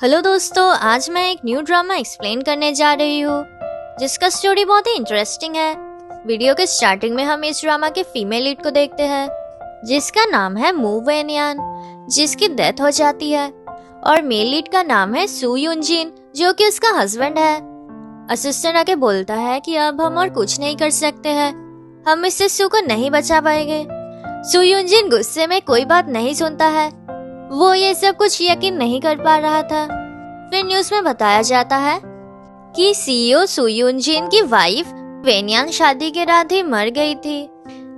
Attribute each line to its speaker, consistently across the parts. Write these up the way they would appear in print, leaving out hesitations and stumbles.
Speaker 1: Hello दोस्तों, आज मैं एक न्यू ड्रामा एक्सप्लेन करने जा रही हूँ जिसका स्टोरी बहुत ही इंटरेस्टिंग है। वीडियो के स्टार्टिंग में हम इस ड्रामा के फीमेल लीड को देखते हैं जिसका नाम है मू वेनियान, जिसकी डेथ हो जाती है, और मेल लीड का नाम है सू यूनजिन जो कि उसका हस्बैंड है। असिस्टेंट आके बोलता है कि अब हम और कुछ नहीं कर सकते हैं, हम इससे सू को नहीं बचा पाएंगे। सू यूनजिन गुस्से में कोई बात नहीं सुनता है, वो ये सब कुछ यकीन नहीं कर पा रहा था। फिर न्यूज़ में बताया जाता है कि सीईओ सू यूनजिन की वाइफ वेनियान शादी के रात ही मर गई थी।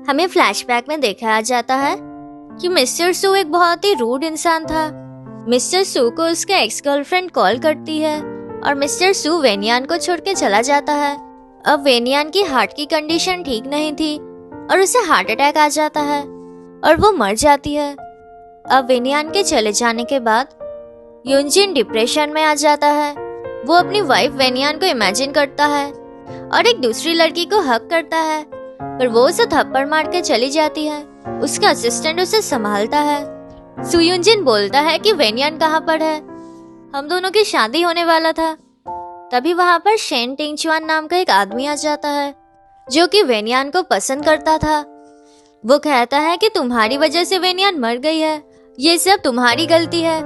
Speaker 1: हमें फ्लैशबैक में दिखाया जाता है कि मिस्टर सू एक बहुत ही रूड इंसान था। मिस्टर सू को उसके एक्स गर्लफ्रेंड कॉल करती है और मिस्टर सू वेनियान को छोड़ के चला जाता है। अब वेनियान की हार्ट की कंडीशन ठीक नहीं थी और उसे हार्ट अटैक आ जाता है और वो मर जाती है। अब वेनियान के चले जाने के बाद यूनजिन डिप्रेशन में आ जाता है। वो अपनी वाइफ वेनियान को इमेजिन करता है और एक दूसरी लड़की को हक करता है, पर वो उसे थप्पड़ मार के चली जाती है। उसका असिस्टेंट उसे संभालता है। सू यूनजिन बोलता है कि वेनियान कहाँ पर है, हम दोनों की शादी होने वाला था। तभी वहाँ पर शेन टिंगचुआन नाम का एक आदमी आ जाता है जो कि वेनियान को पसंद करता था। वो कहता है कि तुम्हारी वजह से वेनियान मर गई है, ये सब तुम्हारी गलती है।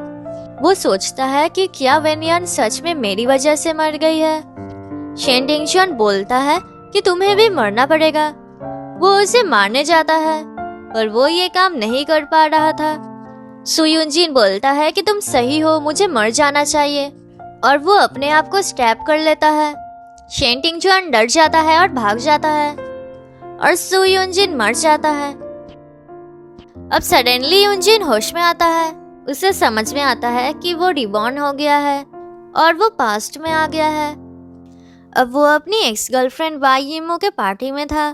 Speaker 1: वो सोचता है कि क्या वेनियान सच में मेरी वजह से मर गई है। शेन टिंगचुआन बोलता है कि तुम्हें भी मरना पड़ेगा। वो उसे मारने जाता है पर वो ये काम नहीं कर पा रहा था। सू यूनजिन बोलता है कि तुम सही हो, मुझे मर जाना चाहिए, और वो अपने आप को स्टैब कर लेता है। शेन टिंगचुआन डर जाता है और भाग जाता है और सू यूनजिन मर जाता है। अब सडनली यूनजिन होश में आता है। उसे समझ में आता है कि वो रिबॉर्न हो गया है और वो पास्ट में आ गया है। अब वो अपनी एक्स गर्लफ्रेंड बायीमो के पार्टी में था।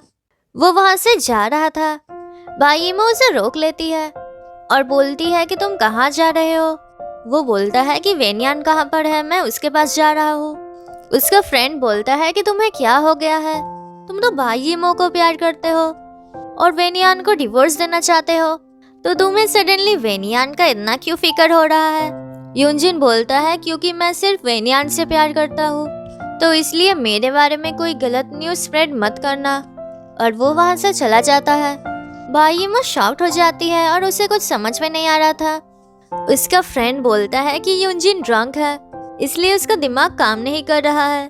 Speaker 1: वो वहां से जा रहा था। बायीमो उसे रोक लेती है और बोलती है कि तुम कहाँ जा रहे हो। वो बोलता है कि वेनियान कहाँ पर है, मैं उसके पास जा रहा हूँ। उसका फ्रेंड बोलता है कि तुम्हें क्या हो गया है, तुम तो बायीमो को प्यार करते हो और वेनियान को डिवोर्स देना चाहते हो, तो तुम्हें सडनली वेनियान का इतना क्यों फिक्र हो रहा है। यूनजिन बोलता है क्योंकि मैं सिर्फ वेनियान से प्यार करता हूँ, तो इसलिए मेरे बारे में कोई गलत न्यूज़ स्प्रेड मत करना, और वो वहाँ से चला जाता है। बायीमो शॉक्ड हो जाती है और उसे कुछ समझ में नहीं आ रहा था। उसका फ्रेंड बोलता है कि यूनजिन ड्रंक है, इसलिए उसका दिमाग काम नहीं कर रहा है।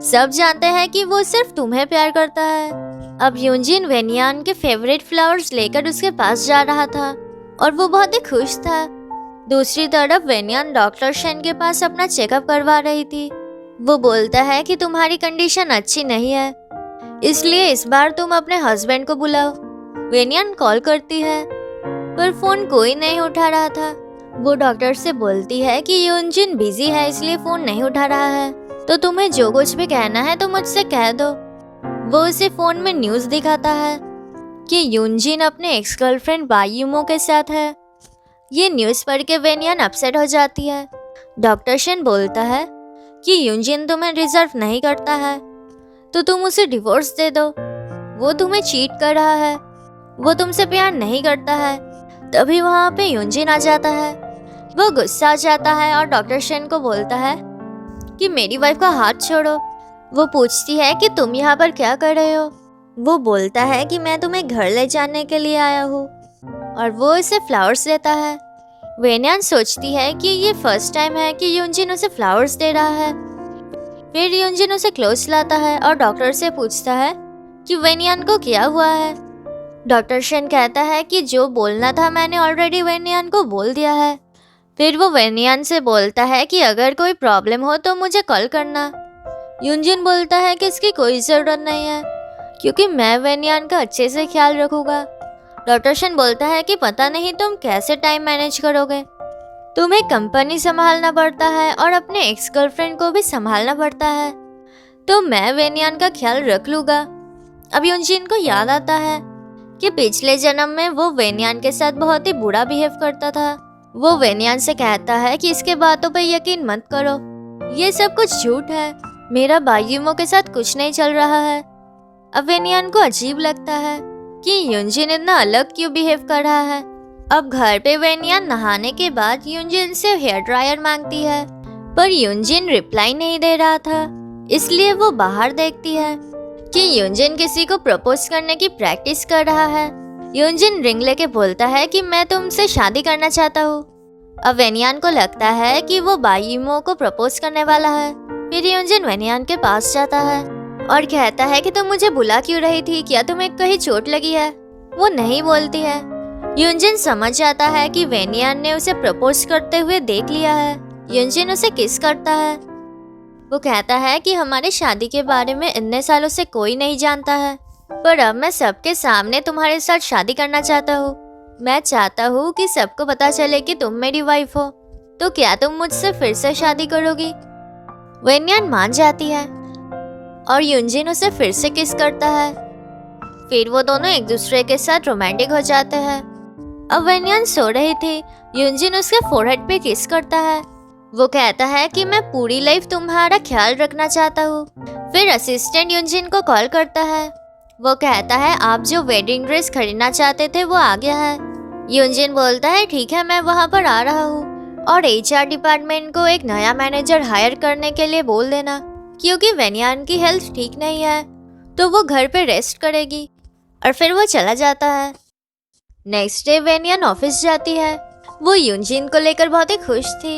Speaker 1: सब जानते हैं कि वो सिर्फ तुम्हें प्यार करता है। अब यूनजिन वेनियान के फेवरेट फ्लावर्स लेकर उसके पास जा रहा था और वो बहुत ही खुश था। दूसरी तरफ वेनियान डॉक्टर शेन के पास अपना चेकअप करवा रही थी। वो बोलता है कि तुम्हारी कंडीशन अच्छी नहीं है, इसलिए इस बार तुम अपने हस्बैंड को बुलाओ। वेनियान कॉल करती है पर फोन कोई नहीं उठा रहा था। वो डॉक्टर से बोलती है कि यूनजिन बिजी है इसलिए फोन नहीं उठा रहा है, तो तुम्हें जो कुछ भी कहना है तो मुझसे कह दो। वो उसे फोन में न्यूज़ दिखाता है कि यूनजिन अपने एक्स गर्लफ्रेंड बायीमो के साथ है। ये न्यूज़ पढ़ के वेनियान अपसेट हो जाती है। डॉक्टर शेन बोलता है कि यूनजिन तुम्हें डिजर्व नहीं करता है, तो तुम उसे डिवोर्स दे दो। वो तुम्हें चीट कर रहा है, वो तुमसे प्यार नहीं करता है। तभी वहाँ पे यूनजिन आ जाता है। वो गुस्सा आ जाता है और डॉक्टर शेन को बोलता है कि मेरी वाइफ का हाथ छोड़ो। वो पूछती है कि तुम यहाँ पर क्या कर रहे हो। वो बोलता है कि मैं तुम्हें घर ले जाने के लिए आया हूँ, और वो उसे फ्लावर्स देता है। वेनियान सोचती है कि ये फर्स्ट टाइम है कि यूनजिन उसे फ्लावर्स दे रहा है। फिर यूनजिन उसे क्लोज लाता है और डॉक्टर से पूछता है कि वेनियान को क्या हुआ है। डॉक्टर शेन कहता है कि जो बोलना था मैंने ऑलरेडी वेनियान को बोल दिया है। फिर वो वेनियान से बोलता है कि अगर कोई प्रॉब्लम हो तो मुझे कॉल करना। यूनजिन बोलता है कि इसकी कोई ज़रूरत नहीं है क्योंकि मैं वेनियान का अच्छे से ख्याल रखूँगा। डॉक्टर शेन बोलता है कि पता नहीं तुम कैसे टाइम मैनेज करोगे, तुम्हें कंपनी संभालना पड़ता है और अपने एक्स गर्लफ्रेंड को भी संभालना पड़ता है, तो मैं वेनियान का ख्याल रख लूँगा। अब यूनजिन को याद आता है कि पिछले जन्म में वो वेनियान के साथ बहुत ही बुरा बिहेव करता था। वो वेनियान से कहता है कि इसके बातों पर यकीन मत करो, ये सब कुछ झूठ है, मेरा बायीमो के साथ कुछ नहीं चल रहा है। अब वेनियान को अजीब लगता है कि यूनजिन इतना अलग क्यों बिहेव कर रहा है। अब घर पे वेनियान नहाने के बाद यूनजिन से हेयर ड्रायर मांगती है पर यूनजिन रिप्लाई नहीं दे रहा था, इसलिए वो बाहर देखती है कि यूनजिन किसी को प्रपोज करने की प्रैक्टिस कर रहा है। यूनजिन रिंग लेके बोलता है कि मैं तुमसे शादी करना चाहता हूँ। अब वेनियान को लगता है कि वो बायीमो को प्रपोज करने वाला है। फिर यूनजिन वेनियान के पास जाता है और कहता है कि तुम मुझे बुला क्यों रही थी, क्या तुम्हें कहीं चोट लगी है? वो नहीं बोलती है। यूनजिन समझ जाता है कि वेनियान ने उसे प्रपोज करते हुए देख लिया है। यूनजिन उसे किस करता है। वो कहता है कि हमारे शादी के बारे में इतने सालों से कोई नहीं जानता है, पर अब मैं सबके सामने तुम्हारे साथ शादी करना चाहता हूँ। मैं चाहता हूँ कि सबको पता चले कि तुम मेरी वाइफ हो, तो क्या तुम मुझसे फिर से शादी करोगी? वेनियान मान जाती है और यूनजिन उसे फिर से किस करता है। फिर वो दोनों एक दूसरे के साथ रोमांटिक हो जाते हैं। अब वेनियान सो रही थी। यूनजिन उसके फोरहेड पे किस करता है। वो कहता है कि मैं पूरी लाइफ तुम्हारा ख्याल रखना चाहता हूँ। फिर असिस्टेंट यूनजिन को कॉल करता है। वो कहता है आप जो वेडिंग ड्रेस खरीदना चाहते थे वो आ गया है। यूनजिन बोलता है ठीक है, मैं वहाँ पर आ रहा हूँ और HR डिपार्टमेंट को एक नया मैनेजर हायर करने के लिए बोल देना, क्योंकि वेनियान की हेल्थ ठीक नहीं है तो वो घर पे रेस्ट करेगी। और फिर वो चला जाता है। नेक्स्ट डे वेनियान ऑफिस जाती है। वो यूनजिन को लेकर बहुत ही खुश थी।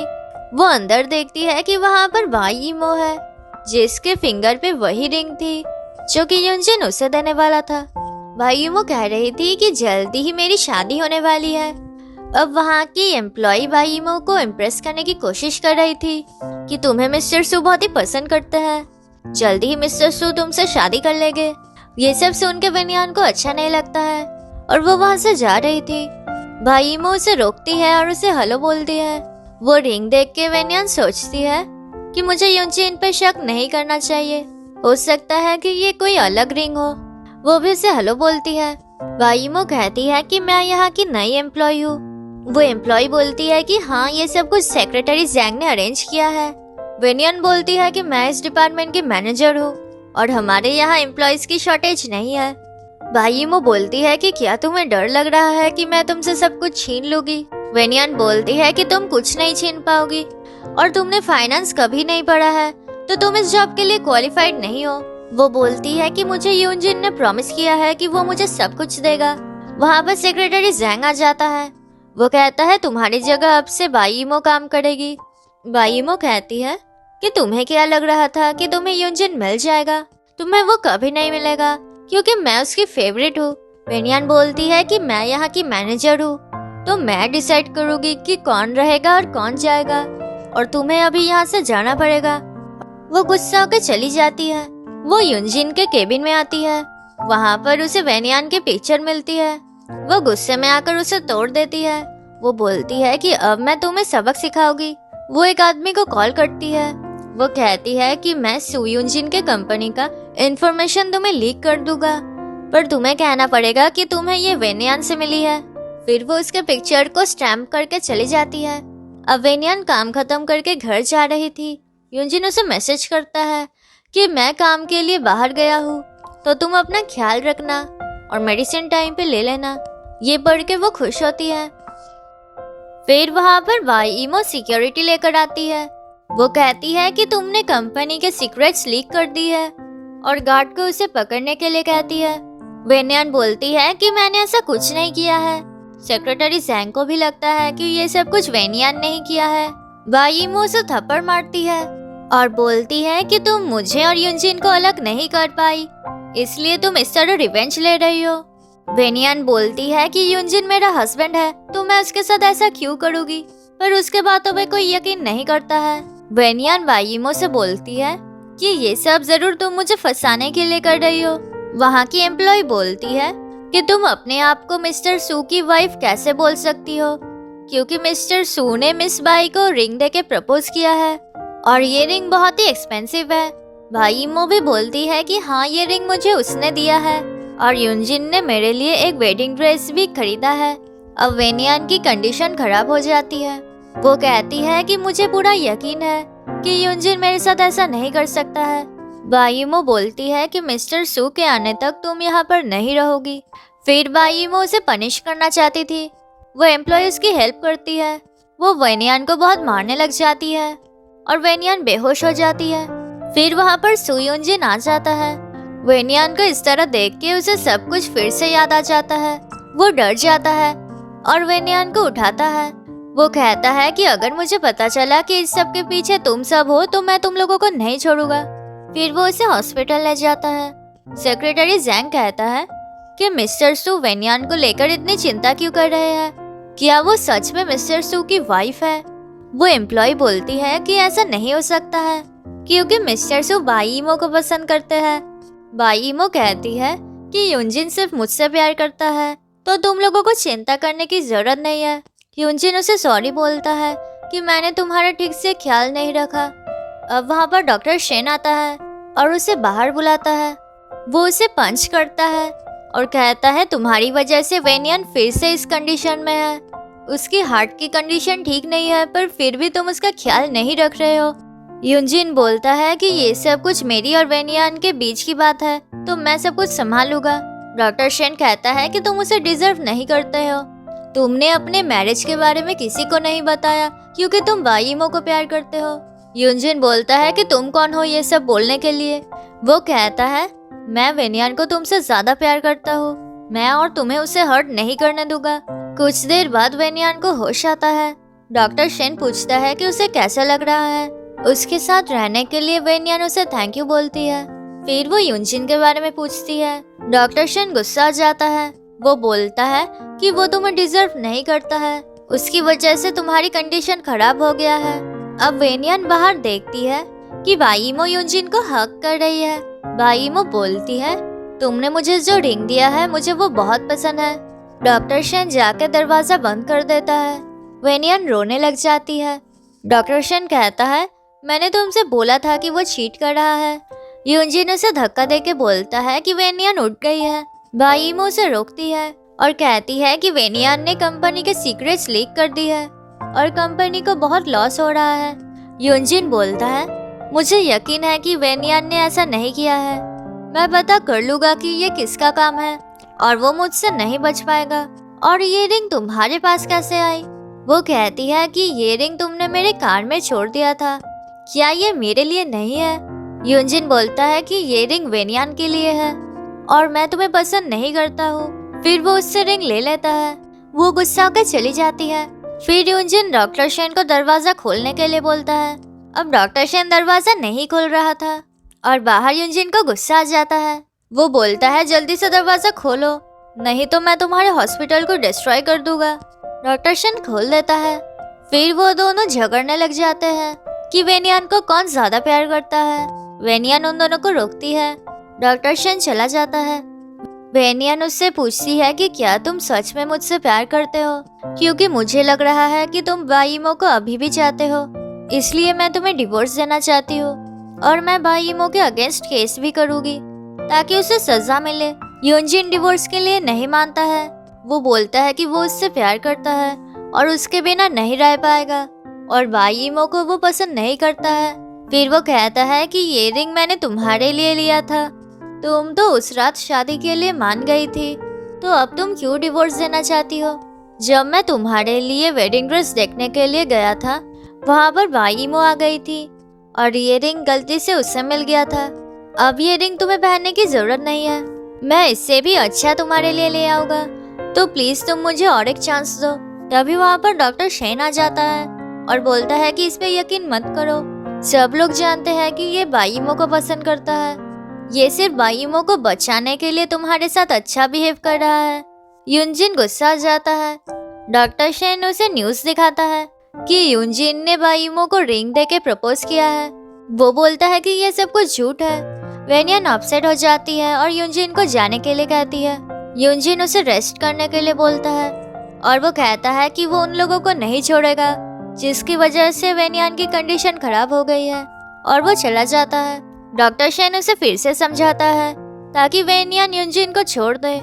Speaker 1: वो अंदर देखती है कि वहाँ पर बायीमो है, जिसके फिंगर पे वही रिंग थी जो कि यूनजिन उसे देने वाला था। बायीमो कह रही थी कि जल्दी ही मेरी शादी होने वाली है। अब वहाँ की एम्प्लॉय बायीमो को इम्प्रेस करने की कोशिश कर रही थी कि तुम्हें मिस्टर सू बहुत ही पसंद करते हैं, जल्दी ही मिस्टर सू तुमसे शादी कर लेंगे। ये सब सुन के वेनियान को अच्छा नहीं लगता है और वो वहाँ से जा रही थी। बायीमो उसे रोकती है और उसे हेलो बोलती है। वो रिंग देख के वेनियान सोचती है कि मुझे यूनजिन पे शक नहीं करना चाहिए, हो सकता है कि ये कोई अलग रिंग हो। वो भी उसे हेलो बोलती है। बायीमो कहती है कि मैं यहाँ की नई एम्प्लॉय हूँ। वो एम्प्लॉय बोलती है कि हाँ, ये सब कुछ सेक्रेटरी जैंग ने अरेंज किया है। वेनियान बोलती है कि मैं इस डिपार्टमेंट की मैनेजर हूँ और हमारे यहाँ एम्प्लॉयज की शॉर्टेज नहीं है। बायीमो बोलती है कि क्या तुम्हें डर लग रहा है कि मैं तुमसे सब कुछ छीन लूंगी? वेनियान बोलती है कि तुम कुछ नहीं छीन पाओगी और तुमने फाइनेंस कभी नहीं पढ़ा है तो तुम इस जॉब के लिए क्वालिफाइड नहीं हो। वो बोलती है कि मुझे यूनजिन ने प्रॉमिस किया है कि वो मुझे सब कुछ देगा। वहाँ पर सेक्रेटरी जैंग आ जाता है। वो कहता है तुम्हारी जगह अब से बायीमो काम करेगी। बायीमो कहती है कि तुम्हें क्या लग रहा था कि तुम्हें यूनजिन मिल जाएगा? तुम्हें वो कभी नहीं मिलेगा क्योंकि मैं उसकी फेवरेट हूँ। वेनियान बोलती है कि मैं यहाँ की मैनेजर हूँ तो मैं डिसाइड करूँगी कि कौन रहेगा और कौन जाएगा, और तुम्हें अभी यहाँ से जाना पड़ेगा। वो गुस्सा होकर चली जाती है। वो यूनजिन के केबिन में आती है। वहाँ पर उसे वेनियान की पिक्चर मिलती है। वो गुस्से में आकर उसे तोड़ देती है। वो बोलती है कि अब मैं तुम्हें सबक सिखाऊंगी। वो एक आदमी को कॉल करती है। वो कहती है कि मैं सू यूनजिन के कंपनी का इंफॉर्मेशन तुम्हें लीक कर दूंगा, पर तुम्हें कहना पड़ेगा कि तुम्हें ये वेनियान से मिली है। फिर वो उसके पिक्चर को स्टैम्प करके चली जाती है। अब वेनियान काम खत्म करके घर जा रही थी। यूनजिन उसे मैसेज करता है कि मैं काम के लिए बाहर गया हूँ तो तुम अपना ख्याल रखना और मेडिसिन टाइम पे ले लेना। ये पढ़ के वो खुश होती है। फिर वहाँ पर बायीमो सिक्योरिटी लेकर आती है। वो कहती है कि तुमने कंपनी के सीक्रेट्स लीक कर दी है और गार्ड को उसे पकड़ने के लिए कहती है। वेनियान बोलती है कि मैंने ऐसा कुछ नहीं किया है। सेक्रेटरी जैंग को भी लगता है कि ये सब कुछ वेनियान ने ही किया है। बायीमो उसे थप्पड़ मारती है और बोलती है कि तुम मुझे और यूनजिन को अलग नहीं कर पाई, इसलिए तुम इस तरह रिवेंज ले रही हो। वेनियान बोलती है कि यूनजिन मेरा हस्बैंड है तो मैं उसके साथ ऐसा क्यों करूँगी, पर उसके बातों पे कोई यकीन नहीं करता है। वेनियान बायीमो से बोलती है कि ये सब जरूर तुम मुझे फंसाने के लिए कर रही हो। वहाँ की एम्प्लॉय बोलती है कि तुम अपने आप को मिस्टर सू की वाइफ कैसे बोल सकती हो, क्योंकि मिस्टर सू ने मिस बाई को रिंग देके प्रपोज किया है और ये रिंग बहुत ही एक्सपेंसिव है। बायीमो भी बोलती है कि हाँ, ये रिंग मुझे उसने दिया है और यूनजिन ने मेरे लिए एक वेडिंग ड्रेस भी खरीदा है। अब वेनियान की कंडीशन खराब हो जाती है। वो कहती है कि मुझे पूरा यकीन है कि यूनजिन मेरे साथ ऐसा नहीं कर सकता है। बायीमो बोलती है कि मिस्टर सू के आने तक तुम यहाँ पर नहीं रहोगी। फिर बायीमो उसे पनिश करना चाहती थी। वो एम्प्लॉय उसकी हेल्प करती है। वो वेनियान को बहुत मारने लग जाती है। और वेनियान बेहोश हो जाती है। फिर वहाँ पर सू यूनजिन आ जाता है। वेनियान को इस तरह देख के उसे सब कुछ फिर से याद आ जाता है। वो डर जाता है और वेनियान को उठाता है। वो कहता है कि अगर मुझे पता चला कि इस सब के पीछे तुम सब हो तो मैं तुम लोगों को नहीं छोड़ूंगा। फिर वो उसे हॉस्पिटल ले जाता है। सेक्रेटरी जैंग कहता है कि मिस्टर सू वेनियान को लेकर इतनी चिंता क्यों कर रहे हैं? क्या वो सच में मिस्टर सू की वाइफ है? वो एम्प्लॉय बोलती है कि ऐसा नहीं हो सकता है क्योंकि मिस्टर सू बाई इमो को पसंद करते हैं। बाई इमो कहती है कि यूनजिन सिर्फ मुझसे प्यार करता है तो तुम लोगों को चिंता करने की जरूरत नहीं है। यूनजिन उसे सॉरी बोलता है कि मैंने तुम्हारा ठीक से ख्याल नहीं रखा। अब वहाँ पर डॉक्टर शेन आता है और उसे बाहर बुलाता है। वो उसे पंच करता है और कहता है तुम्हारी वजह से वेनियान फिर से इस कंडीशन में है। उसकी हार्ट की कंडीशन ठीक नहीं है पर फिर भी तुम उसका ख्याल नहीं रख रहे हो। यूनजिन बोलता है कि ये सब कुछ मेरी और वेनियान के बीच की बात है तो मैं सब कुछ संभालूंगा। डॉक्टर शेन कहता है कि तुम उसे डिजर्व नहीं करते हो। तुमने अपने मैरिज के बारे में किसी को नहीं बताया क्योंकि तुम बाई इमो को प्यार करते हो। यूनजिन बोलता है कि तुम कौन हो ये सब बोलने के लिए। वो कहता है मैं वेनियान को तुमसे ज्यादा प्यार करता हूँ। मैं और तुम्हें उसे हर्ट नहीं करने दूंगा। कुछ देर बाद वेनियान को होश आता है। डॉक्टर शेन पूछता है कि उसे कैसा लग रहा है। उसके साथ रहने के लिए वेनियान उसे थैंक यू बोलती है। फिर वो यूनजिन के बारे में पूछती है। डॉक्टर शेन गुस्सा आ जाता है। वो बोलता है कि वो तुम्हें डिजर्व नहीं करता है। उसकी वजह से तुम्हारी कंडीशन खराब हो गया है। अब वेनियान बाहर देखती है कि बाई इमो यूनजिन को हक कर रही है। बाई इमो बोलती है तुमने मुझे जो रिंग दिया है मुझे वो बहुत पसंद है। डॉक्टर शेन जाकर दरवाजा बंद कर देता है। वेनियान रोने लग जाती है। डॉक्टर शेन कहता है मैंने तुमसे बोला था कि वो चीट कर रहा है। यूनजिन उसे धक्का देके बोलता है कि वेनियान उठ गई है। बाई इमो उसे रोकती है और कहती है कि वेनियान ने कंपनी के सीक्रेट्स लीक कर दी है और कंपनी को बहुत लॉस हो रहा है। यूनजिन बोलता है मुझे यकीन है कि वेनियान ने ऐसा नहीं किया है। मैं पता कर लूंगा कि ये किसका काम है और वो मुझसे नहीं बच पाएगा। और ये रिंग तुम्हारे पास कैसे आई? वो कहती है कि ये रिंग तुमने मेरे कार में छोड़ दिया था। क्या ये मेरे लिए नहीं है? यूनजिन बोलता है कि ये रिंग वेनियान के लिए है और मैं तुम्हें पसंद नहीं करता हूँ। फिर वो उससे रिंग ले लेता है। वो गुस्सा होकर चली जाती है। फिर यूनजिन डॉक्टर शेन को दरवाजा खोलने के लिए बोलता है। अब डॉक्टर शेन दरवाजा नहीं खोल रहा था और बाहर यूनजिन को गुस्सा आ जाता है। वो बोलता है जल्दी से दरवाजा खोलो नहीं तो मैं तुम्हारे हॉस्पिटल को डिस्ट्रॉय कर दूंगा। डॉक्टर शेन खोल देता है। फिर वो दोनों झगड़ने लग जाते हैं कि वेनियान को कौन ज्यादा प्यार करता है। वेनियान उन दोनों को रोकती है। डॉक्टर शेन चला जाता है। वेनियान उससे पूछती है कि क्या तुम सच में मुझसे प्यार करते हो? क्योंकि मुझे लग रहा है कि तुम बाई इमो को अभी भी चाहते हो, इसलिए मैं तुम्हें डिवोर्स देना चाहती हूँ और मैं बाई इमो के अगेंस्ट केस भी करूँगी ताकि उसे सजा मिले। यूनजिन डिवोर्स के लिए नहीं मानता है। वो बोलता है कि वो उससे प्यार करता है और उसके बिना नहीं रह पाएगा और बाई इमो को वो पसंद नहीं करता है। फिर वो कहता है कि ये रिंग मैंने तुम्हारे लिए लिया था। तुम तो उस रात शादी के लिए मान गई थी तो अब तुम क्यों डिवोर्स देना चाहती हो? जब मैं तुम्हारे लिए वेडिंग ड्रेस देखने के लिए गया था वहाँ पर बाई इमो आ गई थी और ये रिंग गलती से उससे मिल गया था। अब ये रिंग तुम्हें पहनने की जरूरत नहीं है। मैं इससे भी अच्छा तुम्हारे लिए ले आऊंगा तो प्लीज तुम मुझे और एक चांस दो। तभी वहाँ पर डॉक्टर शेन आ जाता है और बोलता है कि इस पे यकीन मत करो। सब लोग जानते हैं कि ये बाई इमो को पसंद करता है। ये सिर्फ बाई इमो को बचाने के लिए तुम्हारे साथ अच्छा बिहेव कर रहा है। यूनजिन गुस्सा आ जाता है। डॉक्टर शेन उसे न्यूज़ दिखाता है कि यूनजिन ने बाई इमो को रिंग देके प्रपोज किया है। वो बोलता है कि ये सब कुछ झूठ है। वेनियान अपसेट हो जाती है और यूनजिन को जाने के लिए कहती है। यूनजिन उसे रेस्ट करने के लिए बोलता है और वो कहता है कि वो उन लोगों को नहीं छोड़ेगा जिसकी वजह से वेनियान की कंडीशन खराब हो गई है और वो चला जाता है। डॉक्टर शेन उसे फिर से समझाता है ताकि वेनियान यूनजिन को छोड़ दे।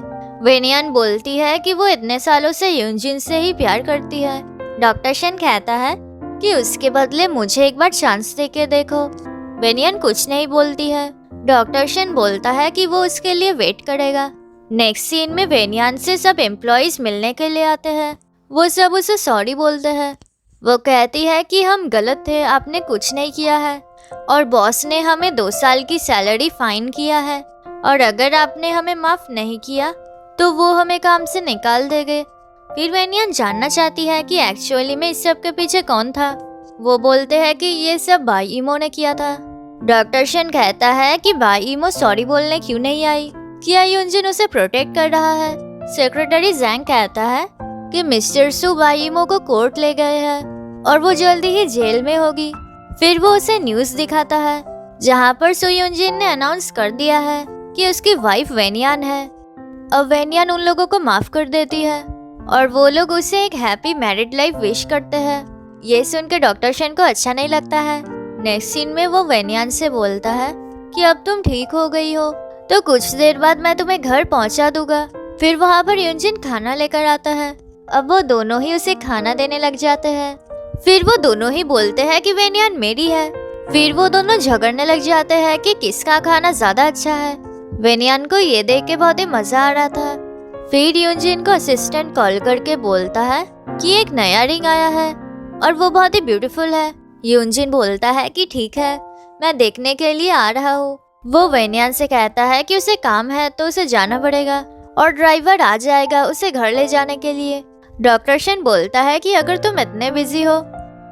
Speaker 1: वेनियान बोलती है कि वो इतने सालों से यूनजिन से ही प्यार करती है। डॉक्टर शेन कहता है कि उसके बदले मुझे एक बार चांस दे के देखो। वेनियान कुछ नहीं बोलती है। डॉक्टर शेन बोलता है कि वो उसके लिए वेट करेगा। नेक्स्ट सीन में वेनियान से सब एम्प्लॉइज मिलने के लिए आते हैं। वो सब उसे सॉरी बोलते हैं। वो कहती है कि हम गलत थे, आपने कुछ नहीं किया है और बॉस ने हमें 2 साल की सैलरी फाइन किया है और अगर आपने हमें माफ़ नहीं किया तो वो हमें काम से निकाल देंगे। फिर वेनियन जानना चाहती है कि एक्चुअली में इस सब के पीछे कौन था। वो बोलते हैं कि ये सब बाई इमो ने किया था। डॉक्टर शन कहता है कि बाई इमो सॉरी बोलने क्यों नहीं आई, क्या यूनजिन उसे प्रोटेक्ट कर रहा है। सेक्रेटरी जैंग कहता है कि मिस्टर सू बाई इमो को कोर्ट ले गए हैं और वो जल्दी ही जेल में होगी। फिर वो उसे न्यूज़ दिखाता है जहाँ पर सू यूनजिन ने अनाउंस कर दिया है कि उसकी वाइफ वेनियान है। अब वेनियान उन लोगों को माफ कर देती है और वो लोग उसे एक हैप्पी मैरिड लाइफ विश करते हैं। ये सुनकर डॉक्टर शन को अच्छा नहीं लगता है। नेक्स्ट सीन में वो वेनियान से बोलता है कि अब तुम ठीक हो गई हो तो कुछ देर बाद मैं तुम्हें घर पहुंचा दूंगा। फिर वहाँ पर यूनजिन खाना लेकर आता है। अब वो दोनों ही उसे खाना देने लग जाते हैं। फिर वो दोनों ही बोलते हैं कि वेनियान मेरी है। फिर वो दोनों झगड़ने लग जाते हैं कि किसका खाना ज्यादा अच्छा है। वेनियान को ये देख के बहुत ही मजा आ रहा था। फिर यूनजिन को असिस्टेंट कॉल करके बोलता है कि एक नया रिंग आया है और वो बहुत ही ब्यूटीफुल है। यूनजिन बोलता है कि ठीक है, मैं देखने के लिए आ रहा हूँ। वो वेनियान से कहता है कि उसे काम है तो उसे जाना पड़ेगा और ड्राइवर आ जाएगा उसे घर ले जाने के लिए। डॉक्टर शन बोलता है कि अगर तुम इतने बिजी हो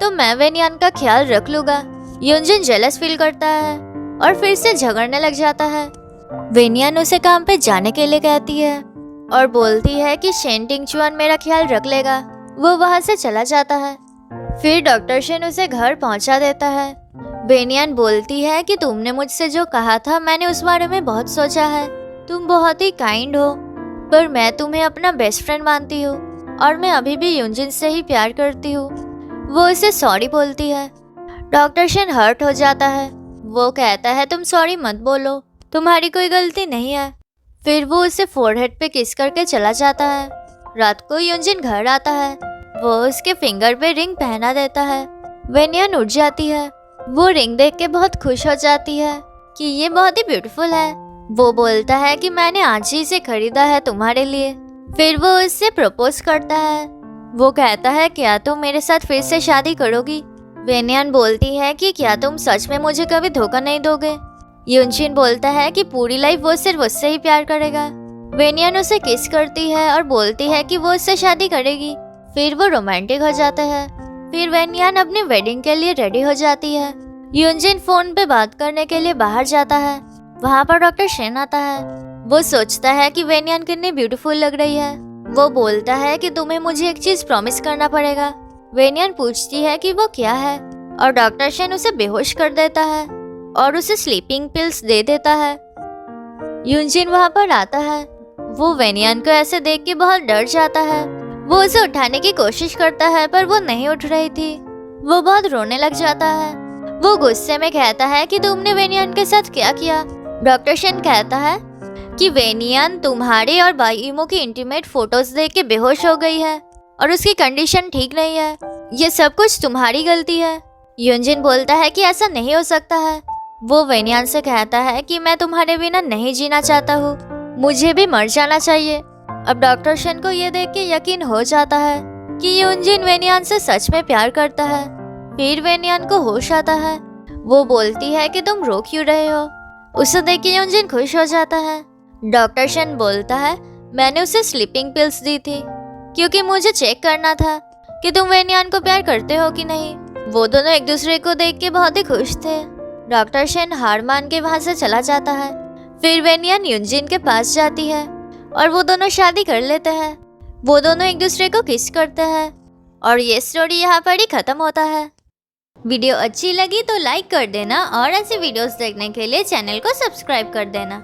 Speaker 1: तो मैं वेनियान का ख्याल रख लूंगा। यूनजिन जेलस फील करता है और फिर से झगड़ने लग जाता है। वेनियान उसे काम पे जाने के लिए कहती है और बोलती है कि शेन टिंगचुआन मेरा ख्याल रख लेगा। वो वहाँ से चला जाता है। फिर डॉक्टर शन उसे घर पहुँचा देता है। वेनियान बोलती है कि तुमने मुझसे जो कहा था मैंने उस बारे में बहुत सोचा है। तुम बहुत ही काइंड हो पर मैं तुम्हें अपना बेस्ट फ्रेंड मानती हूँ और मैं अभी भी यूनजिन से ही प्यार करती हूँ। वो उसे सॉरी बोलती है। डॉक्टर शन हर्ट हो जाता है। वो कहता है तुम सॉरी मत बोलो, तुम्हारी कोई गलती नहीं है। फिर वो उसे फोरहेड पे किस करके चला जाता है। रात को यूनजिन घर आता है। वो उसके फिंगर पे रिंग पहना देता है। वेनियान उठ जाती है। वो रिंग देख के बहुत खुश हो जाती है कि ये बहुत ही ब्यूटीफुल है। वो बोलता है कि मैंने आज ही इसे खरीदा है तुम्हारे लिए। फिर वो उससे प्रपोज करता है। वो कहता है क्या तुम मेरे साथ फिर से शादी करोगी। वेनियान बोलती है कि क्या तुम सच में मुझे कभी धोखा नहीं दोगे। यूनजिन बोलता है कि पूरी लाइफ वो सिर्फ उससे ही प्यार करेगा। वेनियान उसे किस करती है और बोलती है कि वो उससे शादी करेगी। फिर वो रोमांटिक हो जाता है। फिर वेनियान अपनी वेडिंग के लिए रेडी हो जाती है। यूनजिन फोन पे बात करने के लिए बाहर जाता है। वहाँ पर डॉक्टर शेन आता है। वो सोचता है कि वेनियान कितनी ब्यूटीफुल लग रही है। वो बोलता है कि तुम्हें मुझे एक चीज प्रॉमिस करना पड़ेगा। वेनियान पूछती है कि वो क्या है और डॉक्टर शेन उसे बेहोश कर देता है और उसे स्लीपिंग पिल्स दे देता है। यूनजिन वहाँ पर आता है। वो वेनियान को ऐसे देख के बहुत डर जाता है। वो उसे उठाने की कोशिश करता है पर वो नहीं उठ रही थी। वो बहुत रोने लग जाता है। वो गुस्से में कहता है कि तुमने वेनियान के साथ क्या किया। डॉक्टर शेन कहता है कि वेनियान तुम्हारे और बाई इमो की इंटीमेट फोटोज देख के बेहोश हो गई है और उसकी कंडीशन ठीक नहीं है। ये सब कुछ तुम्हारी गलती है। यूनजिन बोलता है कि ऐसा नहीं हो सकता है। वो वेनियान से कहता है कि मैं तुम्हारे बिना नहीं जीना चाहता हूँ, मुझे भी मर जाना चाहिए। अब डॉक्टर शेन को ये देख के यकीन हो जाता है कि यूनजिन वेनियान से सच में प्यार करता है। फिर वेनियान को होश आता है। वो बोलती है कि तुम रो क्यों रहे हो। उसे देख के यूनजिन खुश हो जाता है। डॉक्टर शेन बोलता है मैंने उसे स्लीपिंग पिल्स दी थी क्योंकि मुझे चेक करना था कि तुम वेनियान को प्यार करते हो कि नहीं। वो दोनों एक दूसरे को देख के बहुत ही खुश थे। डॉक्टर शेन हार मान के वहाँ से चला जाता है। फिर वेनियान यूनजिन के पास जाती है और वो दोनों शादी कर लेते हैं। वो दोनों एक दूसरे को किस करते हैं और ये स्टोरी यहाँ पर ही खत्म होता है। वीडियो अच्छी लगी तो लाइक कर देना और ऐसी वीडियोस देखने के लिए चैनल को सब्सक्राइब कर देना।